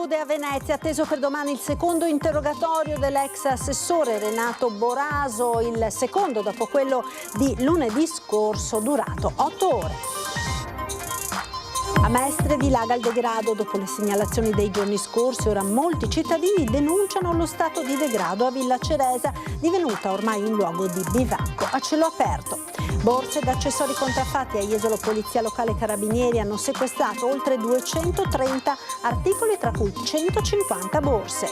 Palude a Venezia, atteso per domani il secondo interrogatorio dell'ex assessore Renato Boraso, il secondo dopo quello di lunedì scorso, durato 8 ore. A Mestre dilaga il degrado dopo le segnalazioni dei giorni scorsi. Ora molti cittadini denunciano lo stato di degrado a Villa Ceresa, divenuta ormai un luogo di bivacco a cielo aperto. Borse ed accessori contraffatti. A Jesolo Polizia Locale e Carabinieri hanno sequestrato oltre 230 articoli, tra cui 150 borse.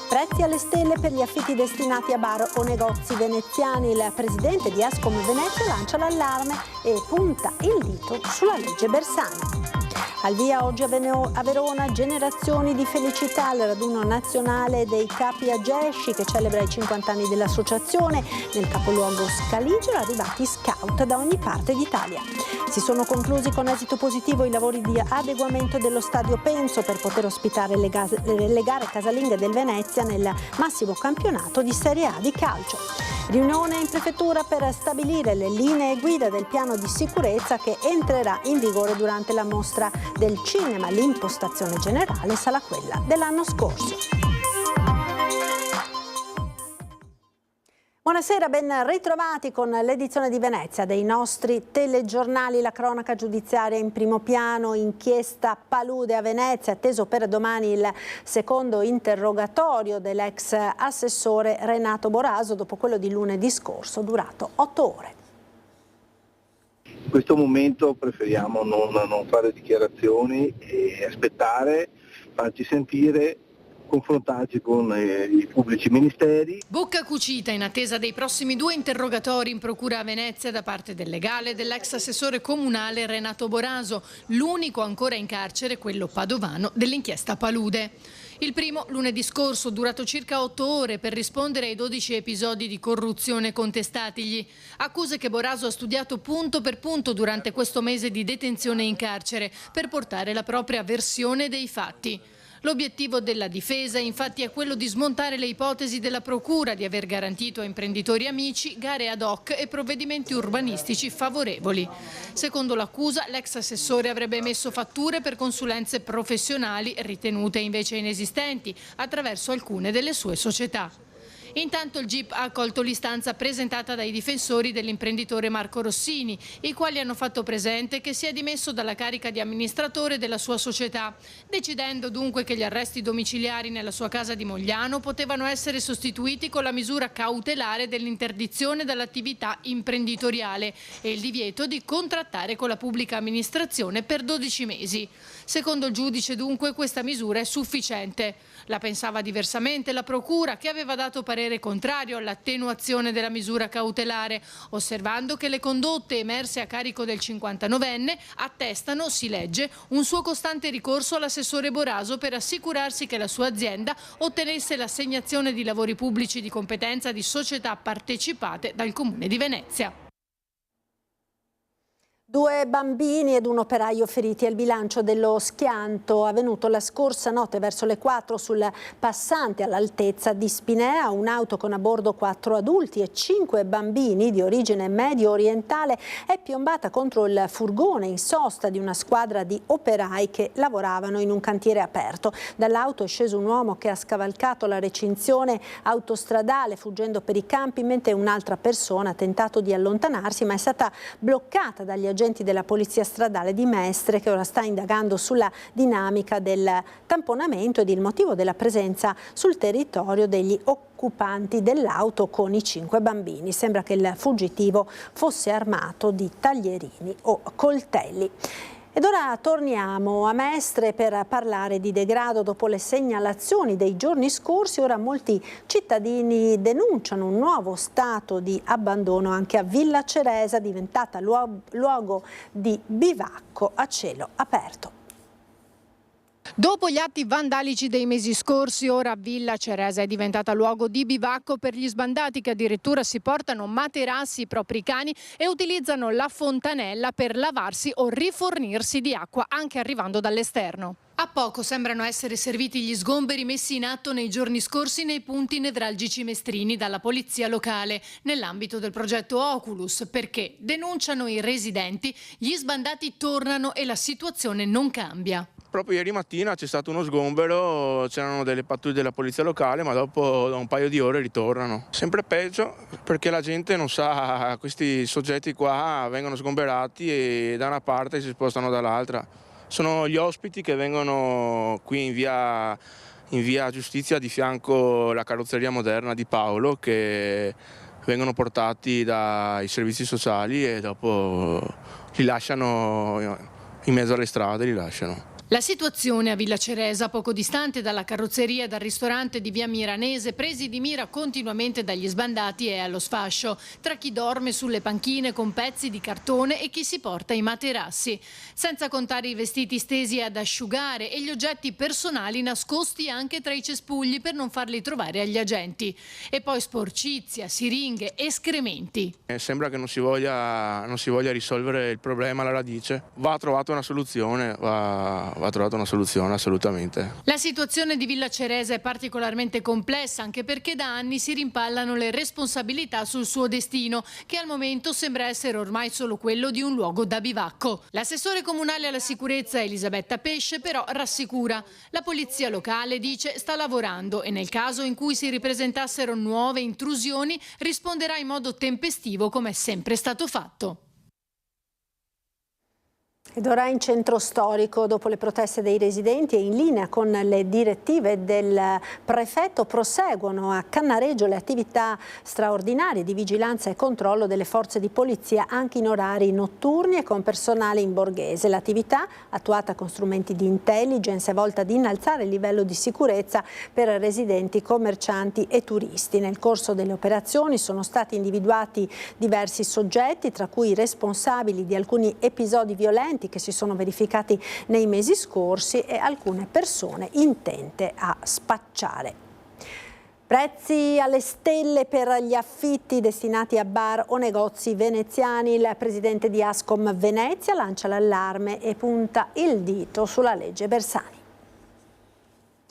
Prezzi alle stelle per gli affitti destinati a bar o negozi veneziani. Il presidente di Ascom Venezia lancia l'allarme e punta il dito sulla legge Bersani. Al via oggi a Verona Generazioni di Felicità, il raduno nazionale dei capi Agesci che celebra i 50 anni dell'associazione. Nel capoluogo scaligero arrivati scout da ogni parte d'Italia. Si sono conclusi con esito positivo i lavori di adeguamento dello stadio Penso per poter ospitare le gare casalinghe del Venezia nel massimo campionato di Serie A di calcio. Riunione in prefettura per stabilire le linee guida del piano di sicurezza che entrerà in vigore durante la mostra del cinema. L'impostazione generale sarà quella dell'anno scorso. Buonasera, ben ritrovati con l'edizione di Venezia dei nostri telegiornali. La cronaca giudiziaria in primo piano, inchiesta Palude a Venezia, atteso per domani il secondo interrogatorio dell'ex assessore Renato Boraso dopo quello di lunedì scorso, durato 8 ore. In questo momento preferiamo non fare dichiarazioni e aspettare, farci sentire, confrontarci con i pubblici ministeri. Bocca cucita in attesa dei prossimi 2 interrogatori in procura a Venezia da parte del legale dell'ex assessore comunale Renato Boraso, l'unico ancora in carcere, quello padovano, dell'inchiesta Palude. Il primo lunedì scorso, durato circa 8 ore per rispondere ai 12 episodi di corruzione contestatigli. Accuse che Boraso ha studiato punto per punto durante questo mese di detenzione in carcere per portare la propria versione dei fatti. L'obiettivo della difesa infatti è quello di smontare le ipotesi della procura di aver garantito a imprenditori amici gare ad hoc e provvedimenti urbanistici favorevoli. Secondo l'accusa, l'ex assessore avrebbe emesso fatture per consulenze professionali ritenute invece inesistenti attraverso alcune delle sue società. Intanto il GIP ha accolto l'istanza presentata dai difensori dell'imprenditore Marco Rossini, i quali hanno fatto presente che si è dimesso dalla carica di amministratore della sua società, decidendo dunque che gli arresti domiciliari nella sua casa di Mogliano potevano essere sostituiti con la misura cautelare dell'interdizione dall'attività imprenditoriale e il divieto di contrattare con la pubblica amministrazione per 12 mesi. Secondo il giudice dunque questa misura è sufficiente. La pensava diversamente la procura, che aveva dato parere contrario all'attenuazione della misura cautelare, osservando che le condotte emerse a carico del 59enne attestano, si legge, un suo costante ricorso all'assessore Boraso per assicurarsi che la sua azienda ottenesse l'assegnazione di lavori pubblici di competenza di società partecipate dal Comune di Venezia. 2 bambini ed un operaio feriti. È il bilancio dello schianto avvenuto la scorsa notte verso le 4 sul passante all'altezza di Spinea. Un'auto con a bordo 4 adulti e 5 bambini di origine medio orientale è piombata contro il furgone in sosta di una squadra di operai che lavoravano in un cantiere aperto. Dall'auto è sceso un uomo che ha scavalcato la recinzione autostradale fuggendo per i campi, mentre un'altra persona ha tentato di allontanarsi ma è stata bloccata dagli agenti della Polizia Stradale di Mestre, che ora sta indagando sulla dinamica del tamponamento ed il motivo della presenza sul territorio degli occupanti dell'auto con i 5 bambini. Sembra che il fuggitivo fosse armato di taglierini o coltelli. Ed ora torniamo a Mestre per parlare di degrado. Dopo le segnalazioni dei giorni scorsi, ora molti cittadini denunciano un nuovo stato di abbandono anche a Villa Ceresa, diventata luogo di bivacco a cielo aperto. Dopo gli atti vandalici dei mesi scorsi, ora Villa Ceresa è diventata luogo di bivacco per gli sbandati, che addirittura si portano materassi ai propri cani e utilizzano la fontanella per lavarsi o rifornirsi di acqua anche arrivando dall'esterno. A poco sembrano essere serviti gli sgomberi messi in atto nei giorni scorsi nei punti nevralgici mestrini dalla polizia locale nell'ambito del progetto Oculus, perché denunciano i residenti, gli sbandati tornano e la situazione non cambia. Proprio ieri mattina c'è stato uno sgombero, c'erano delle pattuglie della polizia locale, ma dopo da un paio di ore ritornano. Sempre peggio perché la gente non sa, questi soggetti qua vengono sgomberati e da una parte si spostano dall'altra. Sono gli ospiti che vengono qui in via Giustizia, di fianco alla carrozzeria moderna di Paolo, che vengono portati dai servizi sociali e dopo li lasciano in mezzo alle strade, li lasciano. La situazione a Villa Ceresa, poco distante dalla carrozzeria e dal ristorante di via Miranese, presi di mira continuamente dagli sbandati, è allo sfascio, tra chi dorme sulle panchine con pezzi di cartone e chi si porta i materassi, senza contare i vestiti stesi ad asciugare e gli oggetti personali nascosti anche tra i cespugli per non farli trovare agli agenti. E poi sporcizia, siringhe, escrementi. Sembra che non si voglia risolvere il problema alla radice. Va trovata una soluzione, va trovata una soluzione assolutamente. La situazione di Villa Ceresa è particolarmente complessa anche perché da anni si rimpallano le responsabilità sul suo destino, che al momento sembra essere ormai solo quello di un luogo da bivacco. L'assessore comunale alla sicurezza Elisabetta Pesce però rassicura. La polizia locale dice sta lavorando e nel caso in cui si ripresentassero nuove intrusioni risponderà in modo tempestivo come è sempre stato fatto. Ed ora in centro storico, dopo le proteste dei residenti e in linea con le direttive del prefetto, proseguono a Cannareggio le attività straordinarie di vigilanza e controllo delle forze di polizia anche in orari notturni e con personale in borghese. L'attività, attuata con strumenti di intelligence, è volta ad innalzare il livello di sicurezza per residenti, commercianti e turisti. Nel corso delle operazioni sono stati individuati diversi soggetti, tra cui i responsabili di alcuni episodi violenti che si sono verificati nei mesi scorsi e alcune persone intente a spacciare. Prezzi alle stelle per gli affitti destinati a bar o negozi veneziani. Il presidente di Ascom Venezia lancia l'allarme e punta il dito sulla legge Bersani.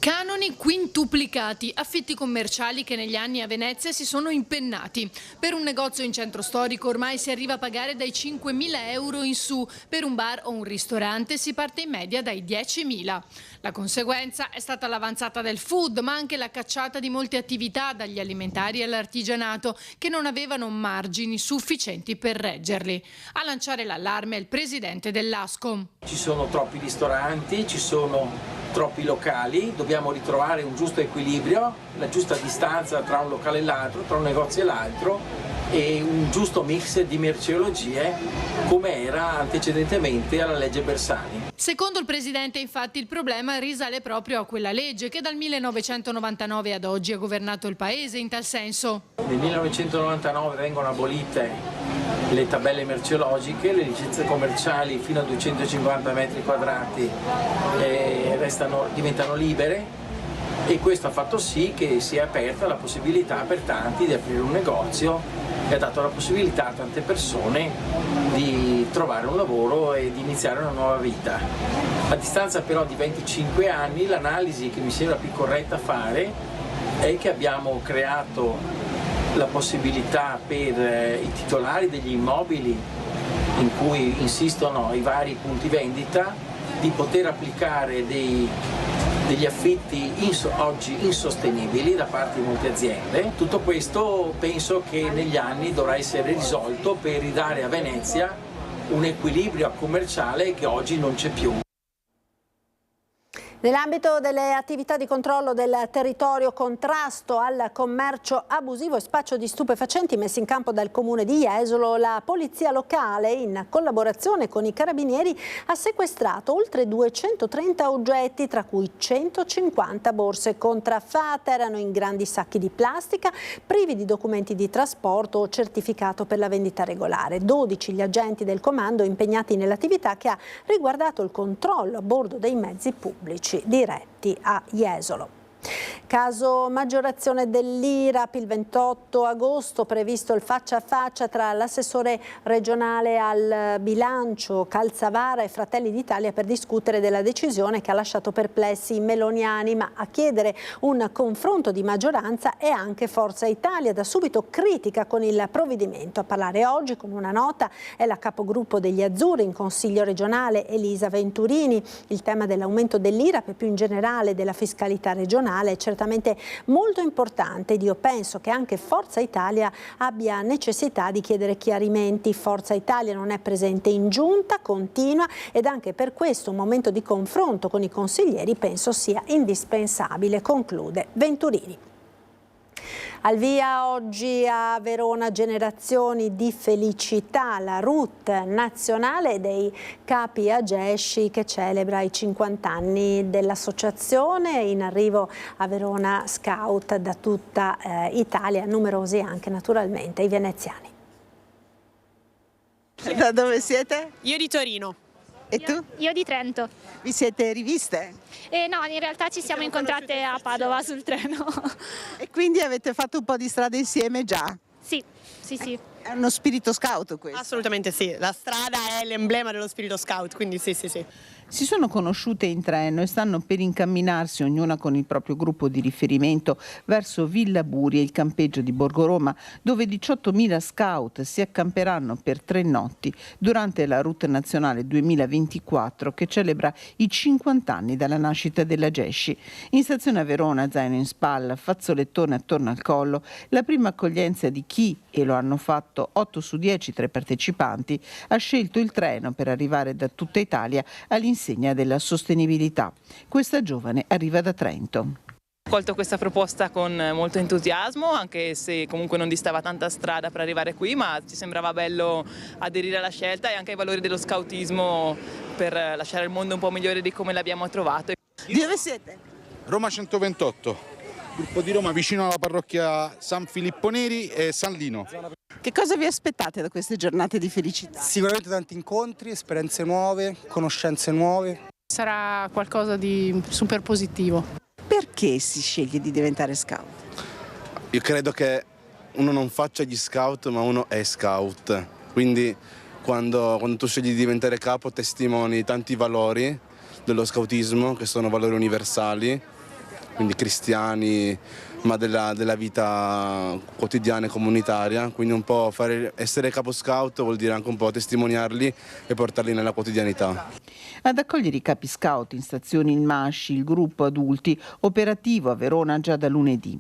Canoni quintuplicati, affitti commerciali che negli anni a Venezia si sono impennati. Per un negozio in centro storico ormai si arriva a pagare dai 5.000 euro in su, per un bar o un ristorante si parte in media dai 10.000. La conseguenza è stata l'avanzata del food, ma anche la cacciata di molte attività, dagli alimentari all'artigianato, che non avevano margini sufficienti per reggerli. A lanciare l'allarme è il presidente dell'Ascom. Ci sono troppi ristoranti, ci sono troppi locali, dobbiamo ritrovare un giusto equilibrio, la giusta distanza tra un locale e l'altro, tra un negozio e l'altro e un giusto mix di merceologie come era antecedentemente alla legge Bersani. Secondo il presidente, infatti, il problema risale proprio a quella legge che dal 1999 ad oggi ha governato il paese in tal senso. Nel 1999 vengono abolite le tabelle merceologiche, le licenze commerciali fino a 250 metri quadrati diventano libere e questo ha fatto sì che sia aperta la possibilità per tanti di aprire un negozio e ha dato la possibilità a tante persone di trovare un lavoro e di iniziare una nuova vita. A distanza però di 25 anni l'analisi che mi sembra più corretta fare è che abbiamo creato la possibilità per i titolari degli immobili in cui insistono i vari punti vendita di poter applicare degli affitti oggi insostenibili da parte di molte aziende. Tutto questo penso che negli anni dovrà essere risolto per ridare a Venezia un equilibrio commerciale che oggi non c'è più. Nell'ambito delle attività di controllo del territorio, contrasto al commercio abusivo e spaccio di stupefacenti messi in campo dal comune di Jesolo, la polizia locale, in collaborazione con i carabinieri, ha sequestrato oltre 230 oggetti, tra cui 150 borse contraffate. Erano in grandi sacchi di plastica, privi di documenti di trasporto o certificato per la vendita regolare. 12 gli agenti del comando impegnati nell'attività che ha riguardato il controllo a bordo dei mezzi pubblici diretti a Jesolo. Caso maggiorazione dell'IRAP, il 28 agosto previsto il faccia a faccia tra l'assessore regionale al bilancio Calzavara e Fratelli d'Italia per discutere della decisione che ha lasciato perplessi i meloniani, ma a chiedere un confronto di maggioranza è anche Forza Italia, da subito critica con il provvedimento. A parlare oggi con una nota è la capogruppo degli Azzurri in Consiglio regionale Elisa Venturini. Il tema dell'aumento dell'IRAP e più in generale della fiscalità regionale è certamente molto importante ed io penso che anche Forza Italia abbia necessità di chiedere chiarimenti. Forza Italia non è presente in giunta, continua, ed anche per questo un momento di confronto con i consiglieri penso sia indispensabile, conclude Venturini. Al via oggi a Verona Generazioni di Felicità, la route nazionale dei capi Agesci che celebra i 50 anni dell'associazione. In arrivo a Verona scout da tutta Italia, numerosi anche naturalmente i veneziani. Da dove siete? Io di Torino. E tu? Io di Trento. Vi siete riviste? No, in realtà ci siamo incontrate a Padova sul treno. E quindi avete fatto un po' di strada insieme già? Sì. È uno spirito scout questo? Assolutamente sì, la strada è l'emblema dello spirito scout, quindi sì. Si sono conosciute in treno e stanno per incamminarsi, ognuna con il proprio gruppo di riferimento, verso Villa Buri e il campeggio di Borgo Roma, dove 18.000 scout si accamperanno per 3 notti durante la Route Nazionale 2024 che celebra i 50 anni dalla nascita della Gesci. In stazione a Verona, zaino in spalla, fazzolettone attorno al collo, la prima accoglienza di chi, e lo hanno fatto 8 su 10 tra i partecipanti, ha scelto il treno per arrivare da tutta Italia all'insegna della sostenibilità. Questa giovane arriva da Trento. Ho colto questa proposta con molto entusiasmo, anche se comunque non distava tanta strada per arrivare qui, ma ci sembrava bello aderire alla scelta e anche ai valori dello scoutismo per lasciare il mondo un po' migliore di come l'abbiamo trovato. Di dove siete? Roma 128, gruppo di Roma vicino alla parrocchia San Filippo Neri e San Lino. Che cosa vi aspettate da queste giornate di felicità? Sicuramente tanti incontri, esperienze nuove, conoscenze nuove. Sarà qualcosa di super positivo. Perché si sceglie di diventare scout? Io credo che uno non faccia gli scout, ma uno è scout. Quindi quando tu scegli di diventare capo testimoni tanti valori dello scoutismo, che sono valori universali, quindi cristiani, ma della vita quotidiana e comunitaria, quindi un po' essere capo scout vuol dire anche un po' testimoniarli e portarli nella quotidianità. Ad accogliere i capi scout in stazione Il Masci, il gruppo adulti, operativo a Verona già da lunedì.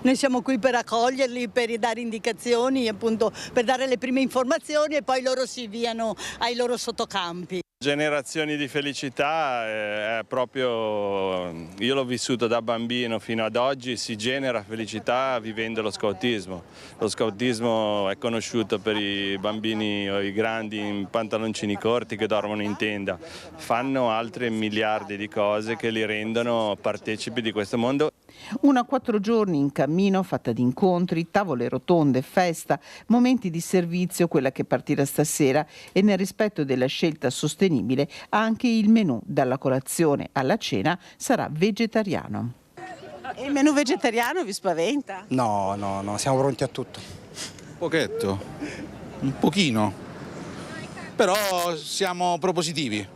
Noi siamo qui per accoglierli, per dare indicazioni, appunto per dare le prime informazioni e poi loro si avviano ai loro sottocampi. Generazioni di felicità è proprio, io l'ho vissuto da bambino fino ad oggi, si genera felicità vivendo lo scoutismo. Lo scoutismo è conosciuto per i bambini o i grandi in pantaloncini corti che dormono in tenda, fanno altre miliardi di cose che li rendono partecipi di questo mondo. Una 4 giorni in cammino fatta di incontri, tavole rotonde, festa, momenti di servizio, quella che partirà stasera, e nel rispetto della scelta sostenibile anche il menù dalla colazione alla cena sarà vegetariano. E il menù vegetariano vi spaventa? No, siamo pronti a tutto. Un pochino, però siamo propositivi.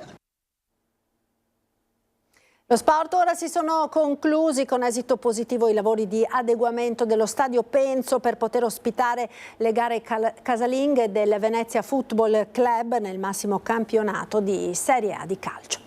Lo sport ora si sono conclusi con esito positivo i lavori di adeguamento dello stadio Penzo per poter ospitare le gare casalinghe del Venezia Football Club nel massimo campionato di Serie A di calcio.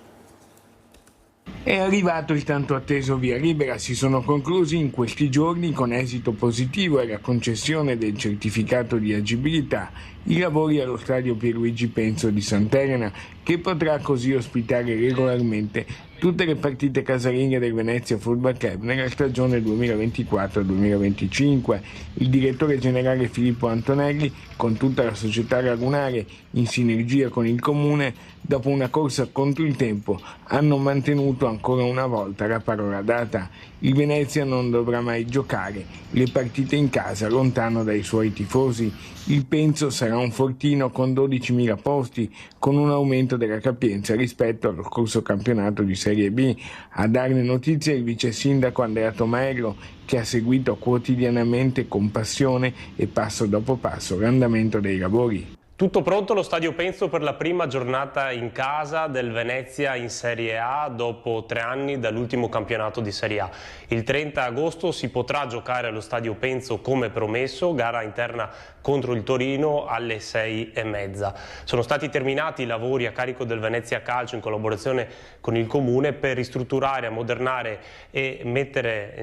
È arrivato il tanto atteso via libera, si sono conclusi in questi giorni con esito positivo e la concessione del certificato di agibilità i lavori allo stadio Pierluigi Penzo di Sant'Elena, che potrà così ospitare regolarmente tutte le partite casalinghe del Venezia Football Club nella stagione 2024-2025. Il direttore generale Filippo Antonelli, con tutta la società lagunare in sinergia con il comune, dopo una corsa contro il tempo, hanno mantenuto ancora una volta la parola data. Il Venezia non dovrà mai giocare le partite in casa lontano dai suoi tifosi. Il Penzo sarà un fortino con 12.000 posti, con un aumento della capienza rispetto allo scorso campionato di Serie Serie B. A darne notizia il vice sindaco Andrea Tomaello, che ha seguito quotidianamente con passione e passo dopo passo l'andamento dei lavori. Tutto pronto lo Stadio Penzo per la prima giornata in casa del Venezia in Serie A dopo 3 anni dall'ultimo campionato di Serie A. Il 30 agosto si potrà giocare allo Stadio Penzo come promesso, gara interna contro il Torino alle 6:30. Sono stati terminati i lavori a carico del Venezia Calcio in collaborazione con il Comune per ristrutturare, ammodernare e mettere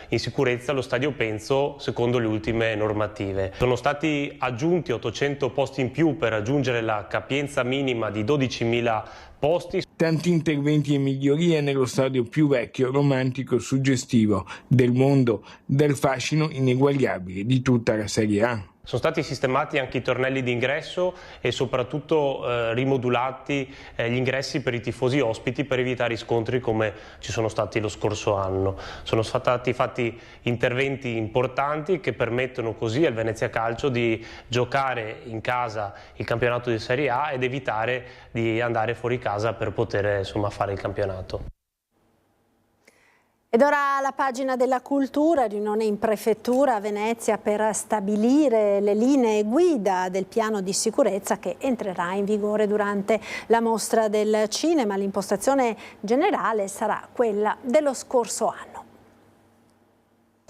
in sicurezza lo Stadio Penzo secondo le ultime normative. Sono stati aggiunti 800 posti in più per raggiungere la capienza minima di 12.000 posti. Tanti interventi e migliorie nello stadio più vecchio, romantico, suggestivo del mondo, dal fascino ineguagliabile di tutta la Serie A. Sono stati sistemati anche i tornelli d'ingresso e soprattutto rimodulati gli ingressi per i tifosi ospiti per evitare scontri come ci sono stati lo scorso anno. Sono stati fatti interventi importanti che permettono così al Venezia Calcio di giocare in casa il campionato di Serie A ed evitare di andare fuori casa per poter fare il campionato. Ed ora la pagina della cultura, riunione in prefettura a Venezia per stabilire le linee guida del piano di sicurezza che entrerà in vigore durante la mostra del cinema. L'impostazione generale sarà quella dello scorso anno.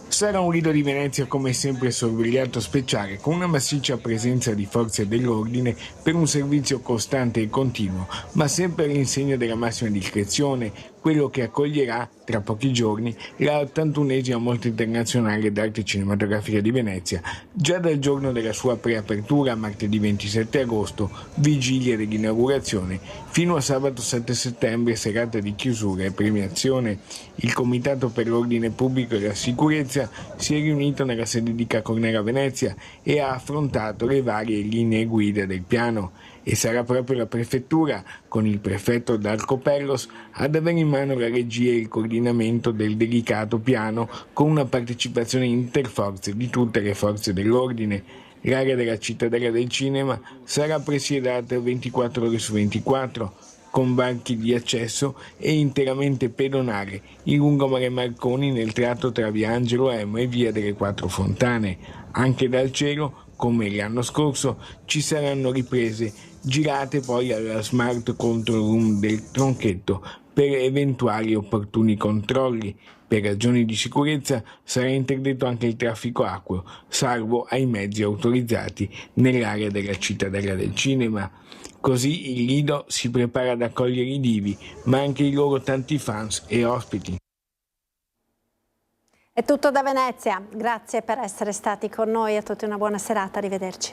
Sarà un Lido di Venezia come sempre sorvegliato speciale, con una massiccia presenza di forze dell'ordine per un servizio costante e continuo, ma sempre all'insegna della massima discrezione, quello che accoglierà tra pochi giorni la 81esima Mostra Internazionale d'Arte Cinematografica di Venezia, già dal giorno della sua preapertura, martedì 27 agosto, vigilia dell'inaugurazione, fino a sabato 7 settembre, serata di chiusura e premiazione. Il Comitato per l'Ordine Pubblico e la Sicurezza si è riunito nella sede di Ca' Cornera a Venezia e ha affrontato le varie linee guida del piano. E sarà proprio la prefettura, con il prefetto Darko Pellos, ad avere in mano la regia e il coordinamento del delicato piano, con una partecipazione interforze di tutte le forze dell'ordine. L'area della Cittadella del Cinema sarà presiedata 24 ore su 24, con banchi di accesso e interamente pedonale il lungomare Marconi nel tratto tra via Angelo Emo e via delle Quattro Fontane. Anche dal cielo, come l'anno scorso, ci saranno riprese girate poi alla Smart Control Room del Tronchetto per eventuali opportuni controlli. Per ragioni di sicurezza sarà interdetto anche il traffico acqueo, salvo ai mezzi autorizzati nell'area della Cittadella del Cinema. Così il Lido si prepara ad accogliere i divi, ma anche i loro tanti fans e ospiti. È tutto da Venezia, grazie per essere stati con noi, a tutti una buona serata, arrivederci.